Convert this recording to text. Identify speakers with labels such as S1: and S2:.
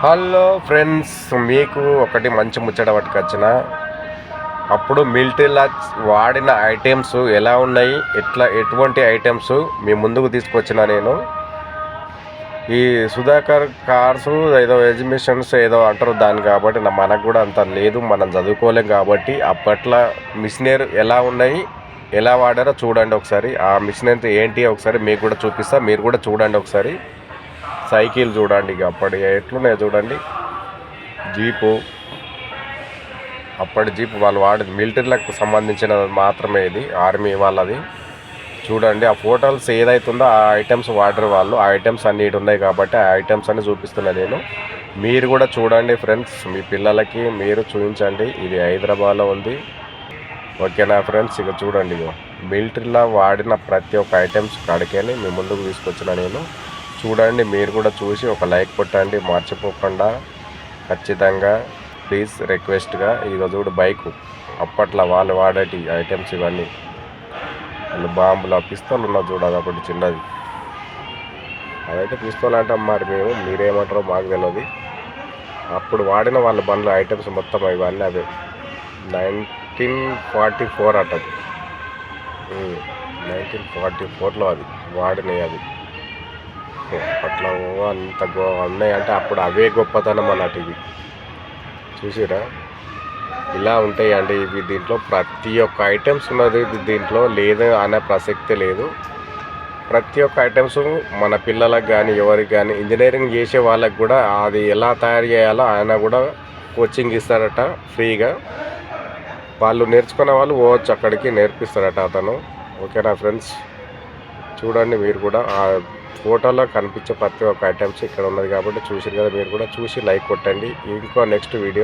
S1: Hello friends, మీకు ఒకటి మంచి ముచ్చట పట్టుకొచ్చిన. అప్పుడు మిలిటరీలో వాడిన ఐటమ్స్ ఎలా ఉన్నాయి, ఎటువంటి ఐటమ్స్ మీ ముందుకు తీసుకొచ్చిన నేను. ఈ సుధాకర్ కార్స్ ఏదో ఎగ్జిబిషన్స్ ఏదో అంటారు దాన్ని, కాబట్టి మనకు కూడా అంత లేదు, మనం చదువుకోలేం. కాబట్టి అప్పట్లో మిషనరీ ఎలా ఉన్నాయి, ఎలా వాడారో చూడండి ఒకసారి. ఆ మిషనరీ ఏంటి ఒకసారి మీకు కూడా చూపిస్తా, మీరు కూడా చూడండి ఒకసారి. సైకిల్ చూడండి, ఇక అప్పటి ఎట్లున్నాయో చూడండి. జీపు, అప్పటి జీపు వాళ్ళు వాడేది మిలిటరీలకు సంబంధించిన మాత్రమే, ఇది ఆర్మీ వాళ్ళది. చూడండి ఆ ఫోటోస్ ఏదైతుందో ఆ ఐటమ్స్ వాడరు వాళ్ళు. ఆ ఐటమ్స్ అన్ని ఉన్నాయి కాబట్టి ఆ ఐటమ్స్ అన్ని చూపిస్తున్నా నేను. మీరు కూడా చూడండి ఫ్రెండ్స్, మీ పిల్లలకి మీరు చూపించండి. ఇది హైదరాబాద్లో ఉంది, ఓకేనా ఫ్రెండ్స్. ఇక చూడండి, ఇక మిలిటరీలో వాడిన ప్రతి ఒక్క ఐటమ్స్ కాడికని మీ ముందుకు తీసుకొచ్చిన నేను. చూడండి, మీరు కూడా చూసి ఒక లైక్ కొట్టండి మర్చిపోకుండా, ఖచ్చితంగా ప్లీజ్ రిక్వెస్ట్గా. ఇక చూడు బైకు, అప్పట్లో వాళ్ళు వాడేటి ఐటమ్స్ ఇవన్నీ. వాళ్ళు బాంబులు, పిస్తోల్ ఉన్నది చూడ, అదొకటి చిన్నది. అదైతే పిస్తోల్ అంటాం, మరి మీరేమంటారో మాకు తెలియదు. అప్పుడు వాడిన వాళ్ళ బండ్లు ఐటమ్స్ మొత్తం ఇవన్నీ అవే. 1944 అటది, 1944లో అది వాడినాయి. అది అట్లా అంత ఉన్నాయంటే అప్పుడు అవే గొప్పతనం అన్నట్టు. ఇవి చూసిరా, ఇలా ఉంటాయి అండి ఇవి. దీంట్లో ప్రతి ఒక్క ఐటమ్స్ ఉన్నది, దీంట్లో లేదు అనే ప్రసక్తే లేదు. ప్రతి ఒక్క ఐటమ్స్ మన పిల్లలకు కానీ ఎవరికి కానీ, ఇంజనీరింగ్ చేసే వాళ్ళకి కూడా అది ఎలా తయారు చేయాలో ఆయన కూడా కోచింగ్ ఇస్తారట ఫ్రీగా. వాళ్ళు నేర్చుకునే వాళ్ళు పోవచ్చు అక్కడికి, నేర్పిస్తారట అతను, ఓకేనా ఫ్రెండ్స్. చూడండి మీరు కూడా ఆ ఫోటోలో కనిపించే ప్రతి ఒక్క ఐటమ్స్ ఇక్కడ ఉన్నది కాబట్టి చూసారు కదా. మీరు కూడా చూసి లైక్ కొట్టండి. ఇంకో నెక్స్ట్ వీడియో